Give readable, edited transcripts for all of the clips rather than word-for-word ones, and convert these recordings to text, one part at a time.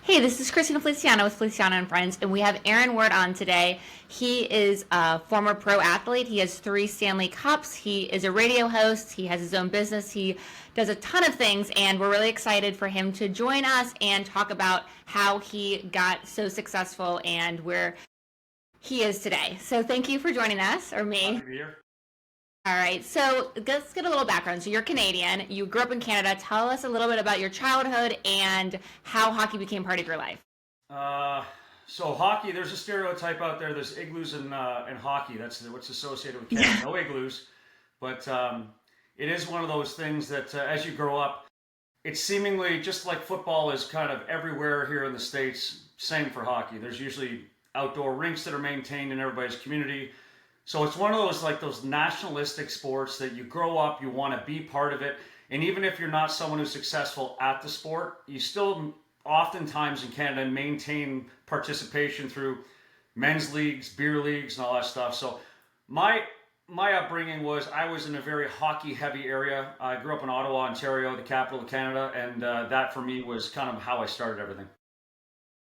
Hey, this is Christina Feliciano with Feliciano and Friends, and we have Aaron Ward on today. He is a former pro athlete. He has 3 Stanley Cups. He is a radio host. He has his own business. He does a ton of things, and we're really excited for him to join us and talk about how he got so successful and where he is today. So thank you for joining us, or Happy me. to be here. All right, so let's get a little background. So you're Canadian. You grew up in Canada. Tell us a little bit about your childhood and how hockey became part of your life. Uh, so hockey, there's a stereotype out there. There's igloos in hockey. That's what's associated with Canada. Yeah. No igloos, but it is one of those things that as you grow up, it's seemingly just like football is kind of everywhere here in the States. Same for hockey. There's usually outdoor rinks that are maintained in everybody's community. So it's one of those like those nationalistic sports that you grow up, you want to be part of it. And even if you're not someone who's successful at the sport, you still oftentimes in Canada maintain participation through men's leagues, beer leagues, and all that stuff. So my my upbringing was I was in a very hockey heavy area. I grew up in Ottawa, Ontario, the capital of Canada, and that for me was kind of how I started everything.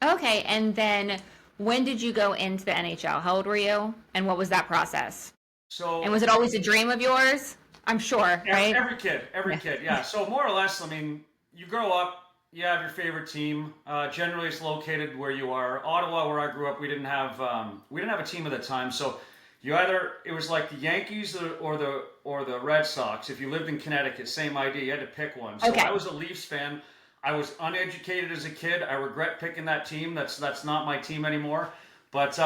Okay, and then when did you go into the NHL? How old were you? And what was that process? And So was it always a dream of yours? I'm sure, right? every Yeah. kid, yeah. So more or less, I mean, you grow up, you have your favorite team. Generally, it's located where you are. Ottawa, where I grew up, we didn't have a team at the time. So you either it was like the Yankees or the Red Sox. If you lived in Connecticut, same idea. You had to pick one. So I Okay. was a Leafs fan. I was uneducated as a kid. I regret picking that team. That's not my team anymore. But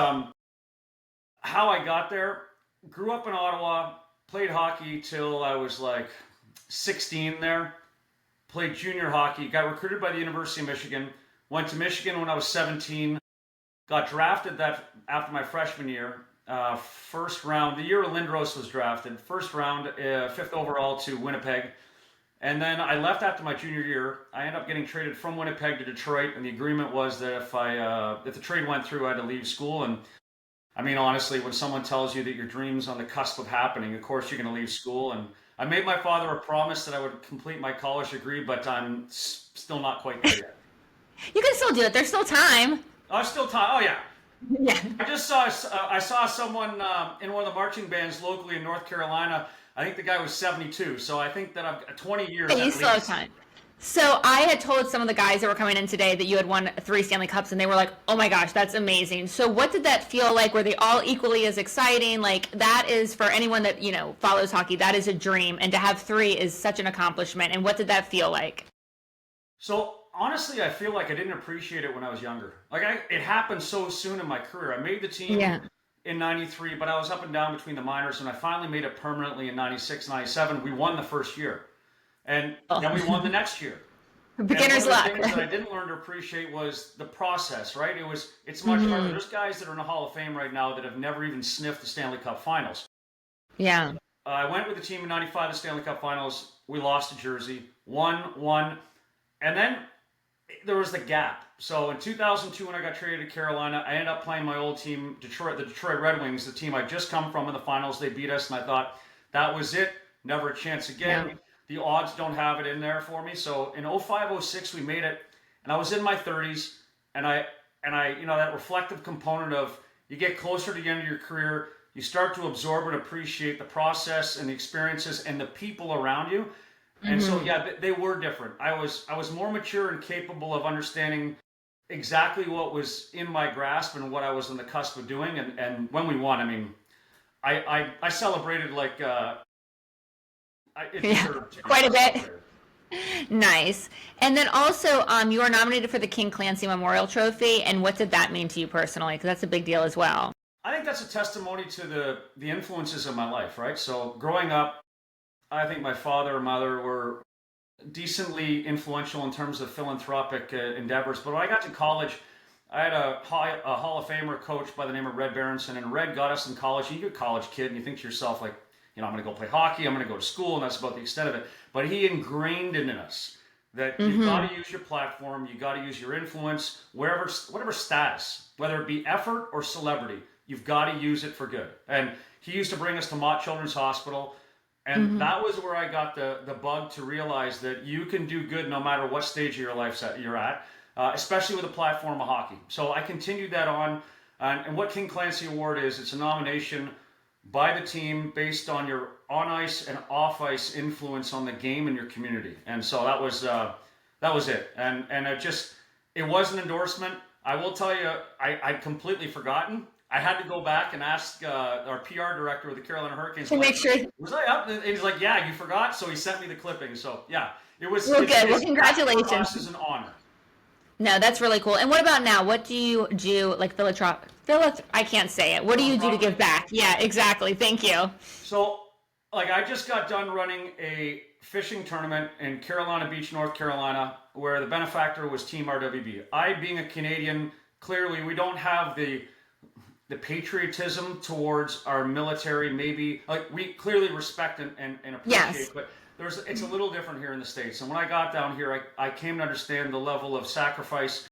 how I got there, grew up in Ottawa, played hockey till I was like 16 there, played junior hockey, got recruited by the University of Michigan, went to Michigan when I was 17, got drafted that after my freshman year, first round, the year Lindros was drafted, first round, fifth overall to Winnipeg. And then I left after my junior year. I ended up getting traded from Winnipeg to Detroit, and the agreement was that if the trade went through, I had to leave school. And I mean, honestly, when someone tells you that your dream's on the cusp of happening, of course you're going to leave school. And I made my father a promise that I would complete my college degree, but I'm still not quite there yet. You can still do it. There's still time. I was still time. Oh yeah, Yeah. I saw someone in one of the marching bands locally in North Carolina. I think the guy was 72, so I think that I've got 20 years You at still have least. time. So I had told some of the guys that were coming in today that you had won 3 Stanley Cups, and they were like, "Oh my gosh, that's amazing!" So what did that feel like? Were they all equally as exciting? Like that is for anyone that follows hockey, that is a dream, and to have 3 is such an accomplishment. And what did that feel like? So honestly, I feel like I didn't appreciate it when I was younger. It happened so soon in my career. I made the team Yeah. in 93, but I was up and down between the minors, and I finally made it permanently in 96, 97. We won the first year, and Oh, then we won the next year. And one beginner's of the luck. things that I didn't learn to appreciate was the process, right? It's much harder. Hmm. There's guys that are in the Hall of Fame right now that have never even sniffed the Stanley Cup Finals. Yeah. I went with the team in 95, the Stanley Cup Finals. We lost to Jersey, won, and then there was the gap. So in 2002, when I got traded to Carolina, I ended up playing my old team, Detroit, the Detroit Red Wings, the team I'd just come from in the finals. They beat us, and I thought that was it. Never a chance Yeah. again. The odds don't have it in there for me. So in 05, 06, we made it, and I was in my 30s, and that reflective component of you get closer to the end of your career, you start to absorb and appreciate the process and the experiences and the people around you. And so, Hmm. yeah, they were different. I was more mature and capable of understanding exactly what was in my grasp and what I was on the cusp of doing. And when we won, I mean, I celebrated like it Yeah. deserved to be Quite a bit. celebrated. Nice. And then also, you were nominated for the King Clancy Memorial Trophy. And what did that mean to you personally? Because that's a big deal as well. I think that's a testimony to the influences of my life, right? So growing up, I think my father and mother were decently influential in terms of philanthropic endeavors. But when I got to college, I had a Hall of Famer coach by the name of Red Berenson, and Red got us in college. You're a college kid, and you think to yourself, like, I'm going to go play hockey, I'm going to go to school, and that's about the extent of it. But he ingrained in us that you've got Hmm. to use your platform, you got to use your influence, whatever status, whether it be effort or celebrity, you've got to use it for good. And he used to bring us to Mott Children's Hospital. And Hmm. that was where I got the bug to realize that you can do good no matter what stage of your life you're at. especially with a platform of hockey. So I continued that on. And what King Clancy Award is, it's a nomination by the team based on your on-ice and off-ice influence on the game and your community. And so that was it. And it was an endorsement. I will tell you, I'd completely forgotten. I had to go back and ask our PR director of the Carolina Hurricanes. To make sure. Was I up? And he's like, yeah, you forgot. So he sent me the clipping. So yeah, it was. Well, good. Well, congratulations. For us is an honor. No, that's really cool. And what about now? What do you do, like I can't say it. What do you do to give back? Yeah, exactly. Thank you. So, like, I just got done running a fishing tournament in Carolina Beach, North Carolina, where the benefactor was Team RWB. I, being a Canadian, clearly we don't have the patriotism towards our military. Maybe like we clearly respect and appreciate, yes. But it's a little different here in the States. And when I got down here, I came to understand the level of sacrifice,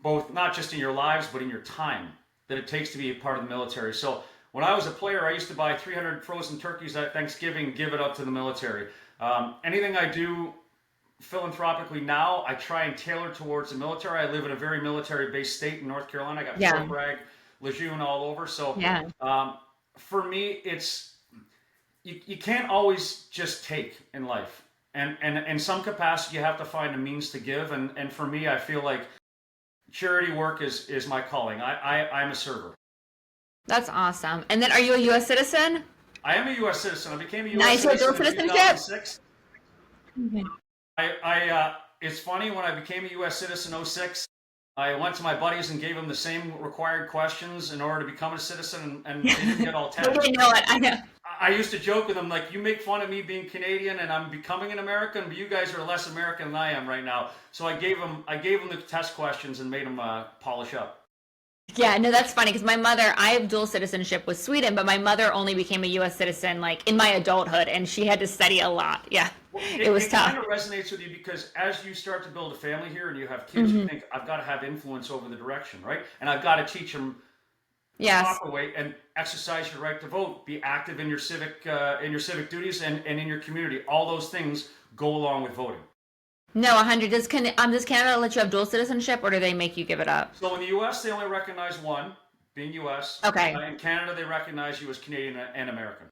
both not just in your lives, but in your time, that it takes to be a part of the military. So when I was a player, I used to buy 300 frozen turkeys at Thanksgiving, give it up to the military. Anything I do philanthropically now, I try and tailor towards the military. I live in a very military-based state in North Carolina. I got Fort Bragg, Lejeune all over. So for me, it's you can't always just take in life. And in some capacity, you have to find a means to give. And for me, I feel like charity work is my calling. I'm a server. That's awesome. And then are you a U.S. citizen? I am a U.S. citizen. I became a U.S. citizen in 2006. Okay. It's funny, when I became a U.S. citizen in 2006, I went to my buddies and gave them the same required questions in order to become a citizen, and they didn't get all 10. I know it. I know. I used to joke with them, like, you make fun of me being Canadian and I'm becoming an American, but you guys are less American than I am right now. So I gave them the test questions and made them polish up. Yeah, no, that's funny because my mother, I have dual citizenship with Sweden, but my mother only became a U.S. citizen like in my adulthood, and she had to study a lot. Yeah, well, it was tough. It kind of resonates with you because as you start to build a family here and you have kids, you think, I've got to have influence over the direction, right? And I've got to teach them the proper way and exercise your right to vote, be active in your civic duties and in your community. All those things go along with voting. No, 100. Does Canada let you have dual citizenship, or do they make you give it up? So in the U.S., they only recognize one, being U.S. Okay. In Canada, they recognize you as Canadian and American.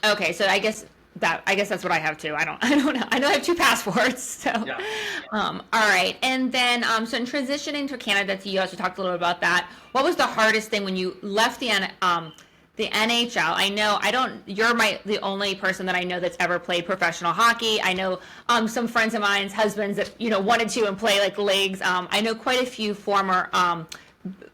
Okay, so I guess that's what I have too. I don't know. I know I have two passports. So, yeah. All right. And then, so in transitioning to Canada to U.S., we talked a little bit about that. What was the hardest thing when you left the NHL? I know you're the only person that I know that's ever played professional hockey. I know some friends of mine's husbands that wanted to and play like leagues. I know quite a few former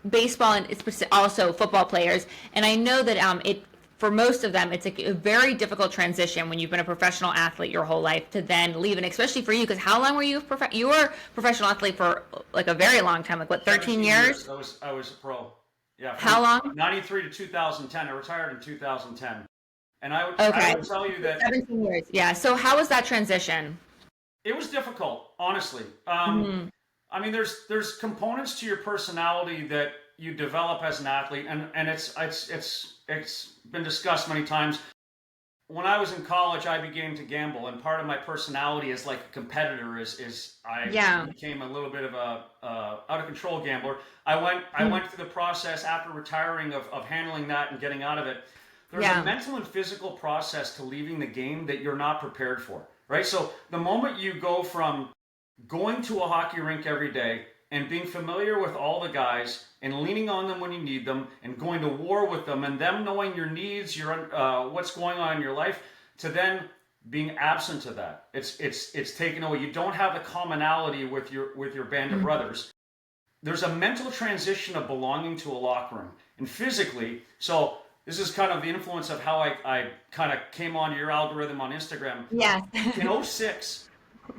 baseball and also football players, and I know that for most of them it's a very difficult transition when you've been a professional athlete your whole life to then leave, and especially for you, because how long were you you were a professional athlete for like a very long time, like what, 13 years? I was a pro. Yeah. How long? 93 to 2010. I retired in 2010. And I would tell you that 17 years. Yeah. So how was that transition? It was difficult, honestly. I mean, there's components to your personality that you develop as an athlete, and it's been discussed many times. When I was in college, I began to gamble, and part of my personality as like a competitor is I became a little bit of a out of control gambler. I went through the process after retiring of handling that and getting out of it. There's a mental and physical process to leaving the game that you're not prepared for, right? So the moment you go from going to a hockey rink every day and being familiar with all the guys and leaning on them when you need them and going to war with them and them knowing your needs, what's going on in your life, to then being absent of that. It's taken away. You don't have the commonality with your band of brothers. There's a mental transition of belonging to a locker room. And physically, so this is kind of the influence of how I kind of came onto your algorithm on Instagram. Yeah. In 2006,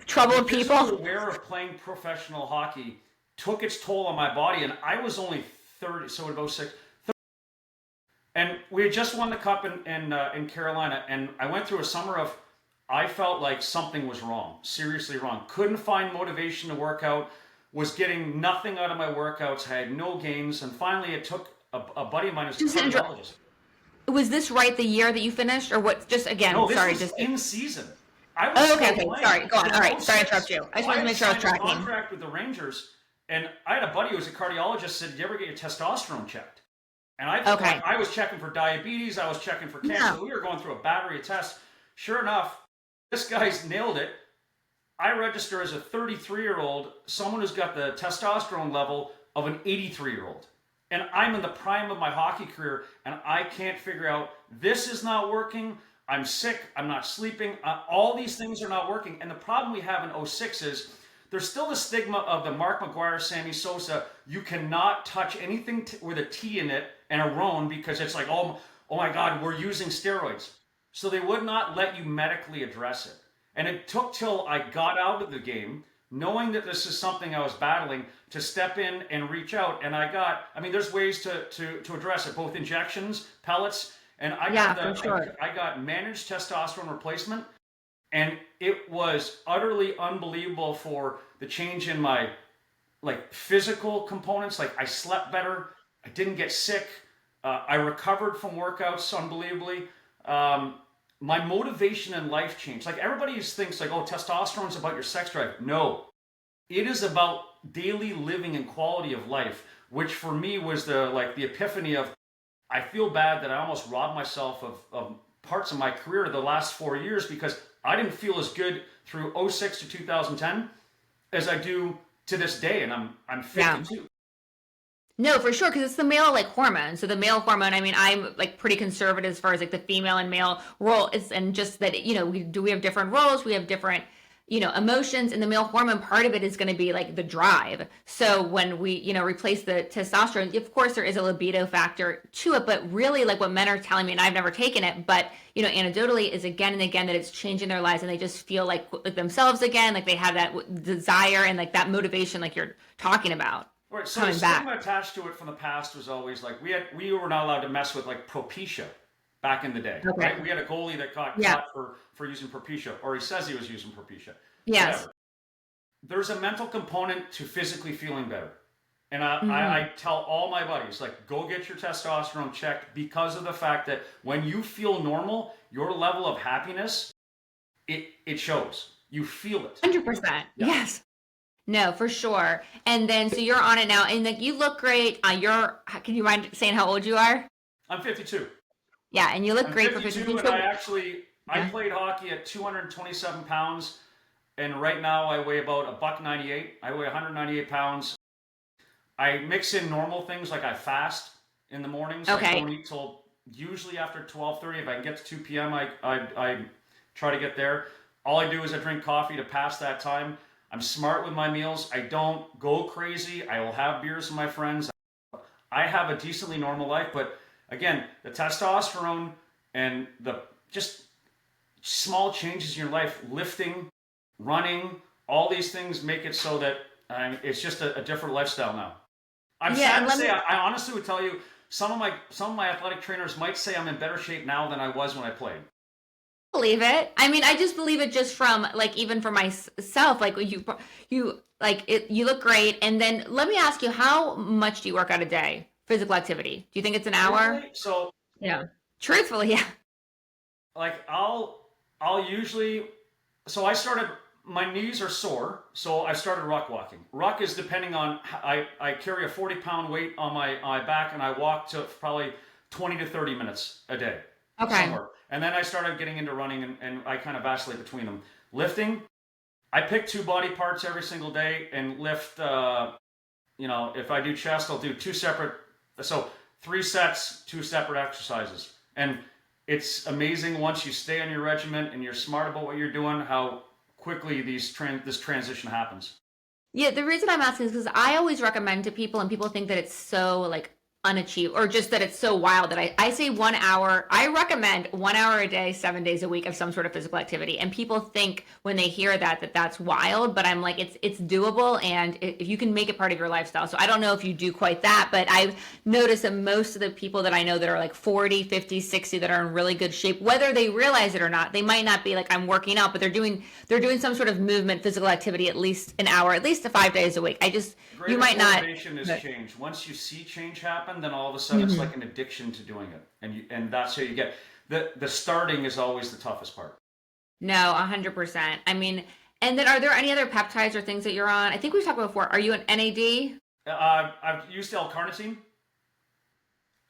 troubled people. Aware of playing professional hockey took its toll on my body, and I was only 30, so in 2006. And we had just won the cup in Carolina, and I went through a summer of, I felt like something was wrong, seriously wrong. Couldn't find motivation to work out, was getting nothing out of my workouts, had no gains, and finally it took a buddy of mine who's a cardiologist. Was this right the year that you finished, or what? Just again, no, sorry, was just in season. Okay. Sorry, go on. All right, sorry to interrupt you. I just wanted to make sure I was tracking. Contract with the Rangers, And I had a buddy who was a cardiologist said, "Do you ever get your testosterone checked?" And Okay. I was checking for diabetes, I was checking for cancer. Yeah. We were going through a battery of tests. Sure enough, this guy's nailed it. I register as a 33-year-old, someone who's got the testosterone level of an 83-year-old. And I'm in the prime of my hockey career, and I can't figure out, this is not working. I'm sick. I'm not sleeping. All these things are not working. And the problem we have in '06 is there's still the stigma of the Mark McGuire, Sammy Sosa. You cannot touch anything with a T in it and a Roan because it's like, oh my God, we're using steroids. So they would not let you medically address it. And it took till I got out of the game, knowing that this is something I was battling, to step in and reach out. And I mean, there's ways to address it, both injections, pellets, and Yeah, for sure. I got managed testosterone replacement. And it was utterly unbelievable for the change in my like physical components. Like I slept better, I didn't get sick, I recovered from workouts unbelievably. Um, my motivation in life changed. Like everybody thinks like, oh, testosterone's about your sex drive. No, it is about daily living and quality of life, which for me was the epiphany of, I feel bad that I almost robbed myself of parts of my career the last 4 years because I didn't feel as good through '06 to 2010 as I do to this day, and I'm Yeah. 52. No, for sure, because it's the male like hormone. So the male hormone, I mean, I'm like pretty conservative as far as like the female and male role is, and just that, we have different roles, we have different, emotions, and the male hormone part of it is going to be like the drive. So when we, replace the testosterone, of course there is a libido factor to it, but really like what men are telling me, and I've never taken it, but anecdotally is again and again that it's changing their lives and they just feel like themselves again, like they have that desire and like that motivation, like you're talking about. Right, so the Coming stigma back. attached to it from the past was always like we were not allowed to mess with like Propecia back in the day, Okay. right? We had a goalie that got Yeah. caught for using Propecia, or he says he was using Propecia, Yes. whatever. There's a mental component to physically feeling better. And Hmm. I tell all my buddies, like, go get your testosterone checked because of the fact that when you feel normal, your level of happiness, it shows. You feel it. 100%. Yeah. Yes. No, for sure. And then, so you're on it now, and like you look great. Can you mind saying how old you are? I'm 52. Yeah, and you look I'm great for 52, 52. and So, I yeah. played hockey at 227 pounds, and right now I weigh about a buck 98. I weigh 198 pounds. I mix in normal things like I fast in the mornings. I Okay. don't eat till usually after 12:30. If I can get to 2 p.m., I try to get there. All I do is I drink coffee to pass that time. I'm smart with my meals. I don't go crazy. I will have beers with my friends. I have a decently normal life, but again, the testosterone and the just small changes in your life, lifting, running, all these things make it so that it's just a different lifestyle now. I'm Yeah, sad and to let say, me I honestly would tell you some of my athletic trainers might say I'm in better shape now than I was when I played. believe it. I mean, I just believe it just from like even for myself. Like you like it. You look great. And then let me ask you, how much do you work out a day? Physical activity. Do you think it's an hour? Truthfully, so Yeah. Truthfully, yeah. like I'll usually so I started my knees are sore, so I started ruck walking. Ruck is depending on I carry a 40-pound weight on my back and I walk to probably 20 to 30 minutes a day Okay. somewhere. And then I started getting into running and I kind of vacillate between them. Lifting, I pick two body parts every single day and lift if I do chest, I'll do two separate, so 3 sets, two separate exercises. And it's amazing once you stay on your regimen and you're smart about what you're doing, how quickly this transition happens. Yeah, the reason I'm asking is because I always recommend to people, and people think that it's so like unachieved or just that it's so wild that I say 1 hour. I recommend 1 hour a day, 7 days a week of some sort of physical activity. And people think when they hear that that's wild, but I'm like, it's doable. And if you can make it part of your lifestyle. So I don't know if you do quite that, but I've noticed that most of the people that I know that are like 40, 50, 60 that are in really good shape, whether they realize it or not, they might not be like, I'm working out, but they're doing some sort of movement, physical activity, at least an hour, at least 5 days a week. You Greatest might not. motivation is But, change. Once you see change happen, then all of a sudden it's Mhm. like an addiction to doing it, and that's how you get the starting is always the toughest part. No, 100%. I mean, And then are there any other peptides or things that you're on? I think we've talked about before. Are you an NAD? I've used L-carnitine.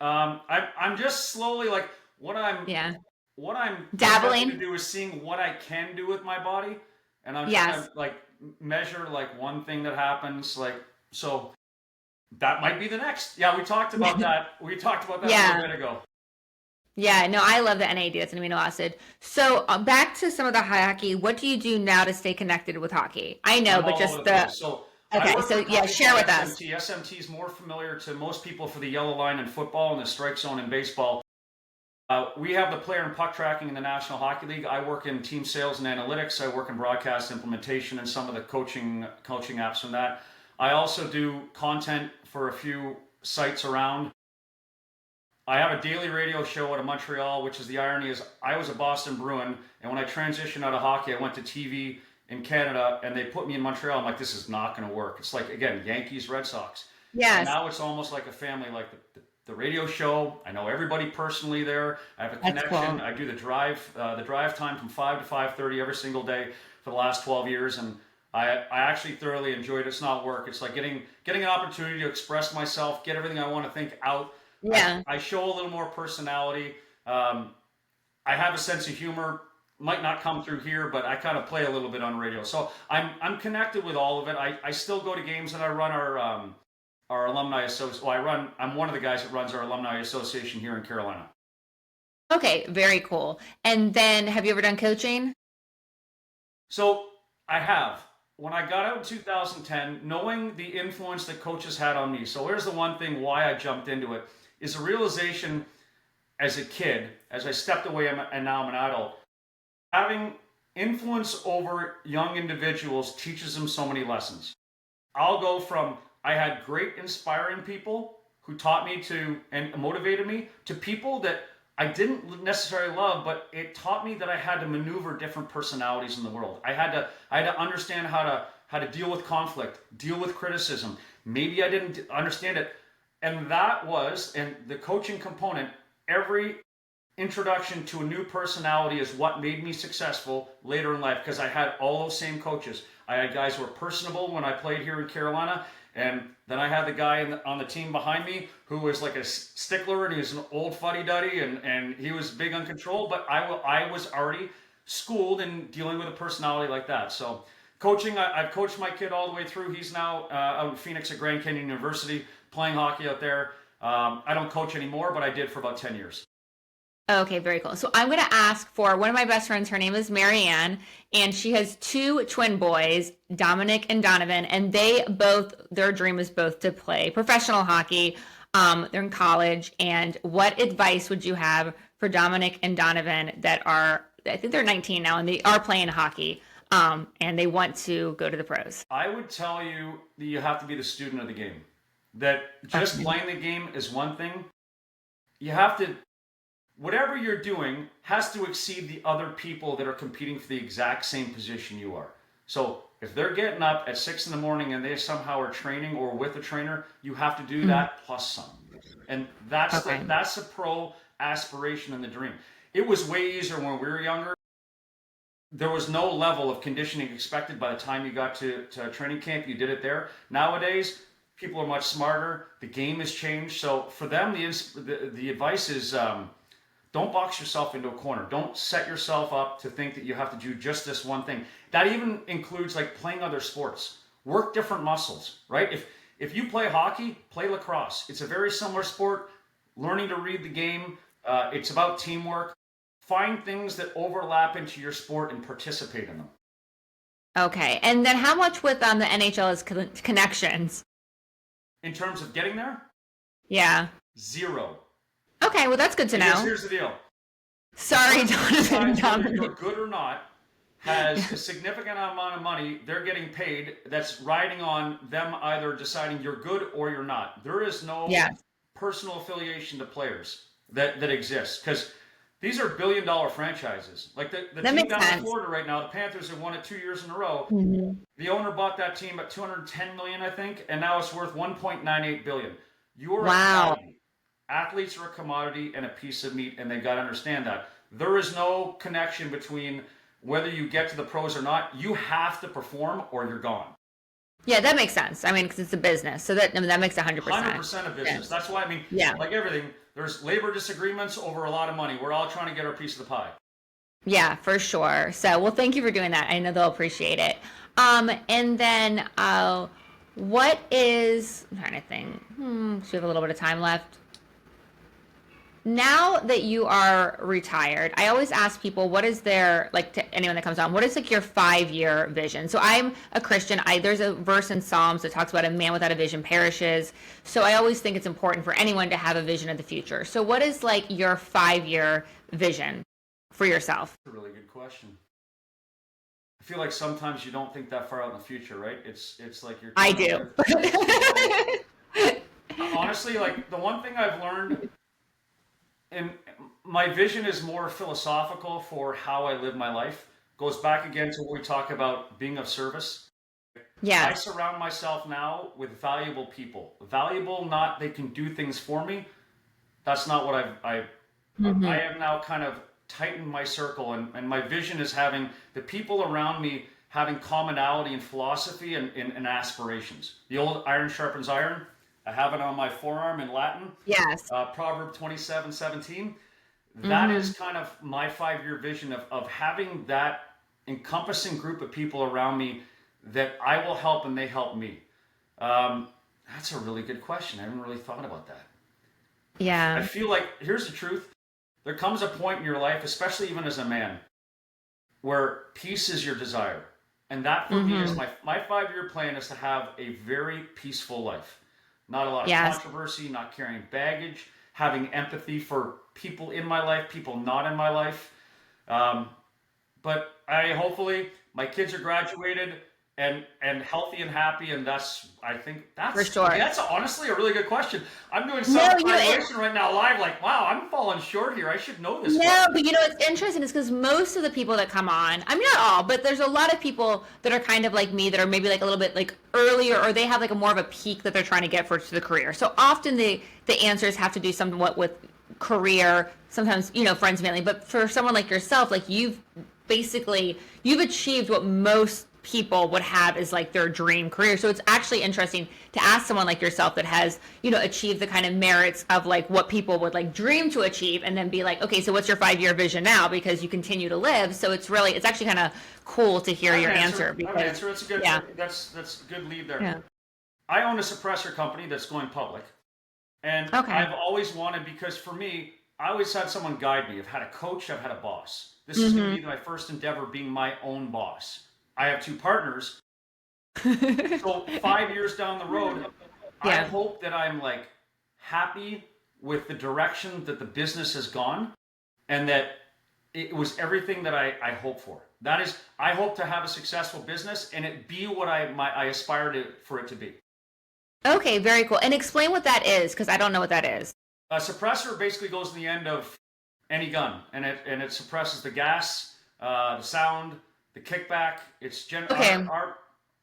I'm just slowly like what I'm Yeah. what I'm attempting to Dabbling? do is seeing what I can do with my body, and I'm trying Yes. to like measure like one thing that happens. Like so that might be the next. Yeah, we talked about that. We talked about that a little Yeah. bit ago. Yeah, no, I love the NAD. That's an amino acid. So back to some of the hockey. What do you do now to stay connected with hockey? I know, I'm but all over just the the place. So I okay. work So for a yeah, company share called with us. SMT. SMT is more familiar to most people for the yellow line in football and the strike zone in baseball. We have the player and puck tracking in the National Hockey League. I work in team sales and analytics. I work in broadcast implementation and some of the coaching apps from that. I also do content for a few sites around. I have a daily radio show out of Montreal, which is the irony is I was a Boston Bruin, and when I transitioned out of hockey, I went to TV in Canada, and they put me in Montreal. I'm like, this is not going to work. It's like again, Yankees, Red Sox, and Yes, now it's almost like a family. Like the radio show, I know everybody personally there. I have a that's connection. cool. I do the drive time from 5 to 5:30 every single day for the last 12 years, and I actually thoroughly enjoyed it. It's not work. It's like getting an opportunity to express myself, get everything I want to think out. Yeah. I show a little more personality. I have a sense of humor. Might not come through here, but I kind of play a little bit on radio. So I'm connected with all of it. I still go to games and I run our alumni association. Well, I'm one of the guys that runs our alumni association here in Carolina. Okay, very cool. And then have you ever done coaching? So I have. When I got out in 2010, knowing the influence that coaches had on me. So here's the one thing why I jumped into it is a realization as a kid, as I stepped away and now I'm an adult, having influence over young individuals teaches them so many lessons. I'll go from I had great inspiring people who taught me to and motivated me to people that I didn't necessarily love, but it taught me that I had to maneuver different personalities in the world. I had to understand how to deal with conflict, deal with criticism. Maybe I didn't understand it. And that was, and the coaching component, every introduction to a new personality is what made me successful later in life because I had all those same coaches. I had guys who were personable when I played here in Carolina, and then I had the guy on the team behind me who was like a stickler and he was an old fuddy-duddy and he was big on control, but I was already schooled in dealing with a personality like that. So coaching, I've coached my kid all the way through. He's now out in Phoenix at Grand Canyon University playing hockey out there. I don't coach anymore, but I did for about 10 years. Okay, very cool. So I'm going to ask for one of my best friends. Her name is Marianne, and she has two twin boys, Dominic and Donovan, and they both, their dream is both to play professional hockey. They're in college. And what advice would you have for Dominic and Donovan that are, I think they're 19 now, and they are playing hockey, and they want to go to the pros? I would tell you that you have to be the student of the game. That just Okay. playing the game is one thing. You have to, whatever you're doing has to exceed the other people that are competing for the exact same position you are. So if they're getting up at 6 in the morning and they somehow are training or with a trainer, you have to do Mhm. that plus some. And that's Okay. the pro aspiration and the dream. It was way easier when we were younger. There was no level of conditioning expected by the time you got to training camp. You did it there. Nowadays, people are much smarter. The game has changed. So for them, the advice is don't box yourself into a corner. Don't set yourself up to think that you have to do just this one thing. That even includes like playing other sports. Work different muscles, right? If you play hockey, play lacrosse. It's a very similar sport. Learning to read the game. It's about teamwork. Find things that overlap into your sport and participate in them. Okay. And then how much with the NHL is connections? In terms of getting there, Yeah. zero. Okay, well that's good to Because know. here's the deal. Sorry, Person who Donovan and decides whether Dominic. you're good or not has a significant amount of money they're getting paid that's riding on them either deciding you're good or you're not. There is no Yeah, personal affiliation to players that exists because these are billion-dollar franchises. Like the that team makes down in sense. Florida right now, the Panthers have won it 2 years in a row. Mhm. The owner bought that team at 210 million, I think, and now it's worth 1.98 billion. You're a Wow. commodity. Athletes are a commodity and a piece of meat, and they got to understand that. There is no connection between whether you get to the pros or not, you have to perform or you're gone. Yeah, that makes sense. I mean, because it's a business, so that makes 100%. 100% of business. That's why, I mean, like everything, there's labor disagreements over a lot of money. We're all trying to get our piece of the pie. Yeah, for sure. So, well, thank you for doing that. I know they'll appreciate it. And then, what is, I'm trying to think, so we have a little bit of time left. Now that you are retired, I always ask people, what is their, like, to anyone that comes on, what is like your 5-year vision? So I'm a Christian. There's a verse in Psalms that talks about a man without a vision perishes. So I always think it's important for anyone to have a vision of the future. So what is like your 5-year vision for yourself? That's a really good question. I feel like sometimes you don't think that far out in the future, right? It's like you're. I do. Honestly, like the one thing I've learned, and my vision is more philosophical for how I live my life. Goes back again to what we talk about being of service. Yeah. I surround myself now with valuable people. Valuable, not they can do things for me. That's not what I have now kind of tightened my circle, and my vision is having the people around me having commonality in philosophy and aspirations. The old iron sharpens iron. I have it on my forearm in Latin. Yes. Proverb 27:17. That is kind of my 5-year vision of having that encompassing group of people around me that I will help and they help me. That's a really good question. I haven't really thought about that. Yeah. I feel like, here's the truth. There comes a point in your life, especially even as a man, where peace is your desire. And that for me is my 5-year plan is to have a very peaceful life. Not a lot of controversy, not carrying baggage, having empathy for people in my life, people not in my life. But hopefully my kids are graduated and healthy and happy, and I think that's for sure. That's honestly a really good question. I'm doing self-evaluation right now live, like, wow, I'm falling short here. I should know this. No, but it's interesting is because most of the people that come on, I mean, not all, but there's a lot of people that are kind of like me that are maybe like a little bit like earlier, or they have like a more of a peak that they're trying to get for the career. So often the answers have to do somewhat with career, sometimes, friends, family. But for someone like yourself, like you've achieved what most people would have as like their dream career. So it's actually interesting to ask someone like yourself that has, achieved the kind of merits of like what people would like dream to achieve, and then be like, okay, so what's your 5-year vision now? Because you continue to live. So it's actually kind of cool to hear your answer. That's a good, that's a good lead there. Yeah. I own a suppressor company that's going public, and I've always wanted, because for me, I always had someone guide me. I've had a coach, I've had a boss. This is going to be my first endeavor, being my own boss. I have 2 partners. So 5 years down the road, I hope that I'm like happy with the direction that the business has gone, and that it was everything that I hope for. That is, I hope to have a successful business and it be what I aspire for it to be. Okay, very cool. And explain what that is, because I don't know what that is. A suppressor basically goes to the end of any gun, and it suppresses the gas, the sound, the kickback. It's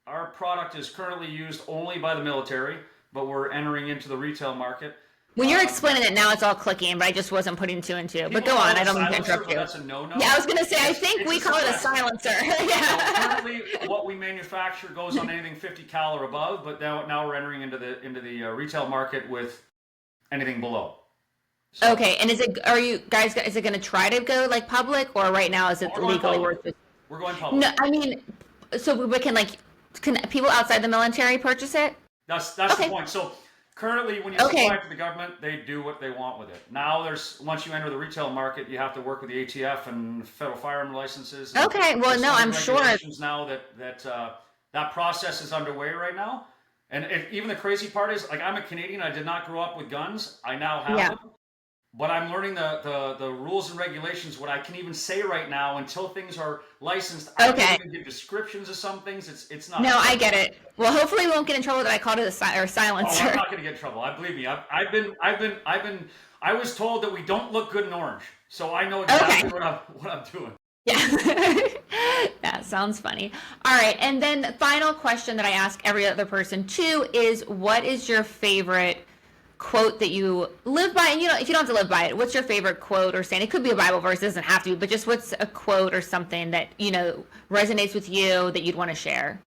our product is currently used only by the military, but we're entering into the retail market. When you're explaining it now, it's all clicking, but I just wasn't putting 2 and 2. But go on, I don't mean to interrupt you. That's a no-no. Yeah, I was going to say, I think we call it a silencer. So currently, what we manufacture goes on anything 50 cal or above, but now we're entering into the retail market with anything below. So, okay, and is it going to try to go like public, or right now is it legally worth it? We're going public. No, I mean, so we can people outside the military purchase it? That's the point. So currently, when you supply to the government, they do what they want with it. Now, once you enter the retail market, you have to work with the ATF and federal firearm licenses. Okay, well, no, I'm sure. Now that process is underway right now, and even the crazy part is, like, I'm a Canadian. I did not grow up with guns. I now have them. But I'm learning the rules and regulations, what I can even say right now until things are licensed. I can't even give descriptions of some things. It's not. No, I get it. Well, hopefully we won't get in trouble that I called it a silencer. Oh, I'm not going to get in trouble. Believe me. I was told that we don't look good in orange, so I know exactly what I'm doing. Yeah. That sounds funny. All right, and then the final question that I ask every other person too is, what is your favorite quote that you live by? And if you don't have to live by it, what's your favorite quote or saying? It could be a Bible verse, it doesn't have to, but just what's a quote or something that, resonates with you that you'd want to share?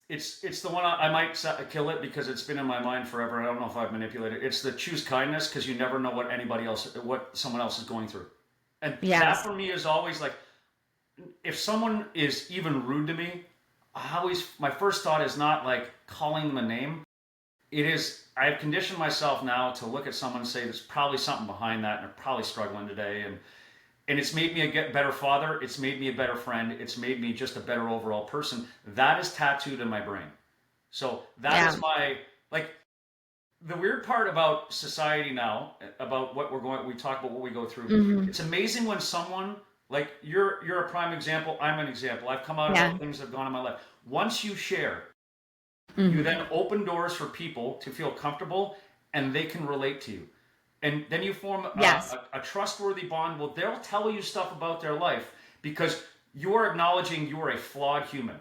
It's the one I might kill it because it's been in my mind forever. I don't know if I've manipulated it. It's the choose kindness because you never know what someone else is going through. And that for me is always like, if someone is even rude to me, my first thought is not like calling them a name. It is, I've conditioned myself now to look at someone and say, there's probably something behind that and they're probably struggling today. And it's made me a better father. It's made me a better friend. It's made me just a better overall person. That is tattooed in my brain. So that is the weird part about society now, about we talk about what we go through. Mm-hmm. It's amazing when someone, like you're a prime example, I'm an example. I've come out about things that have gone in my life. Once you share, you then open doors for people to feel comfortable and they can relate to you. And then you form a trustworthy bond. Well, they'll tell you stuff about their life because you are acknowledging you are a flawed human.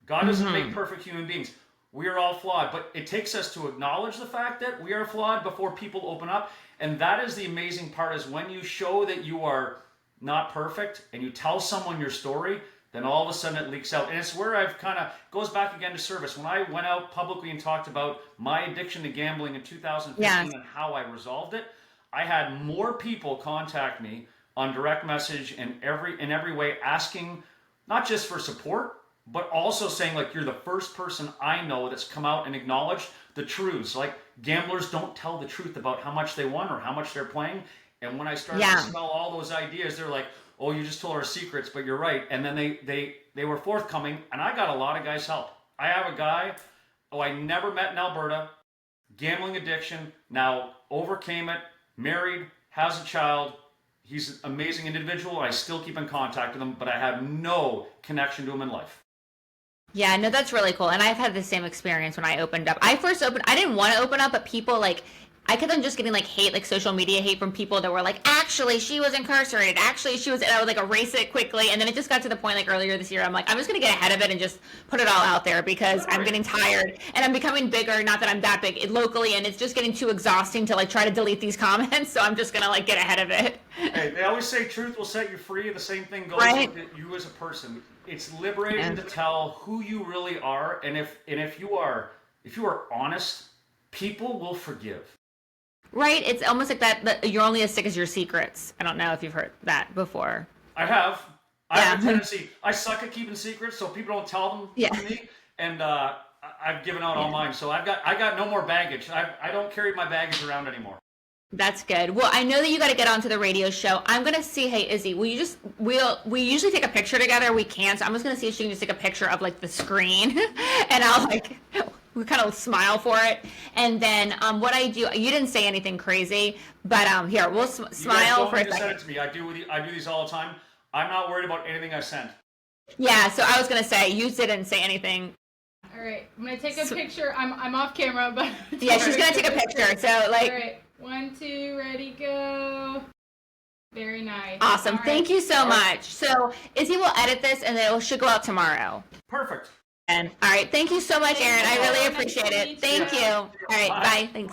God doesn't make perfect human beings. We are all flawed, but it takes us to acknowledge the fact that we are flawed before people open up. And that is the amazing part, is when you show that you are not perfect and you tell someone your story, then all of a sudden it leaks out. And it's where I've goes back again to service. When I went out publicly and talked about my addiction to gambling in 2015 and how I resolved it, I had more people contact me on direct message in every way, asking not just for support, but also saying, like, you're the first person I know that's come out and acknowledged the truths. Like, gamblers don't tell the truth about how much they won or how much they're playing. And when I started to smell all those ideas, they're like, oh, you just told our secrets, but you're right. And then they were forthcoming, and I got a lot of guys' help. I have a guy I never met in Alberta, gambling addiction, now overcame it, married, has a child. He's an amazing individual. I still keep in contact with him, but I have no connection to him in life. Yeah, no, that's really cool. And I've had the same experience when I opened up. I didn't want to open up, but people I kept on just getting hate, social media hate from people that were like, actually, she was incarcerated. Actually, she was, and I would erase it quickly. And then it just got to the point earlier this year, I'm like, I'm just going to get ahead of it and just put it all out there because I'm getting tired and I'm becoming bigger. Not that I'm that big locally, and it's just getting too exhausting to try to delete these comments. So I'm just going to get ahead of it. Hey, they always say truth will set you free. The same thing goes with you as a person. It's liberating to tell who you really are. And if you are honest, people will forgive. Right? It's almost like that you're only as sick as your secrets. I don't know if you've heard that before. I have. I have a tendency. I suck at keeping secrets, so people don't tell them to me. And I've given out all mine. So I got no more baggage. I don't carry my baggage around anymore. That's good. Well, I know that you got to get onto the radio show. I'm going to see, hey, Izzy, we usually take a picture together. We can't. So I'm just going to see if she can just take a picture of the screen and I'll we kind of smile for it. And then what I do, you didn't say anything crazy, but here, we'll smile for a second. Send it to me. I do these all the time. I'm not worried about anything I sent. Yeah, so I was going to say, you didn't say anything. All right, I'm going to take a picture. I'm off camera, but... Yeah, she's going to take a picture. So, All right, 1, 2, ready, go. Very nice. Awesome. Thank you so much. So, Izzy will edit this, and it should go out tomorrow. Perfect. All right. Thank you so much, Aaron. I really appreciate it. Thank you. All right. Bye. Thanks.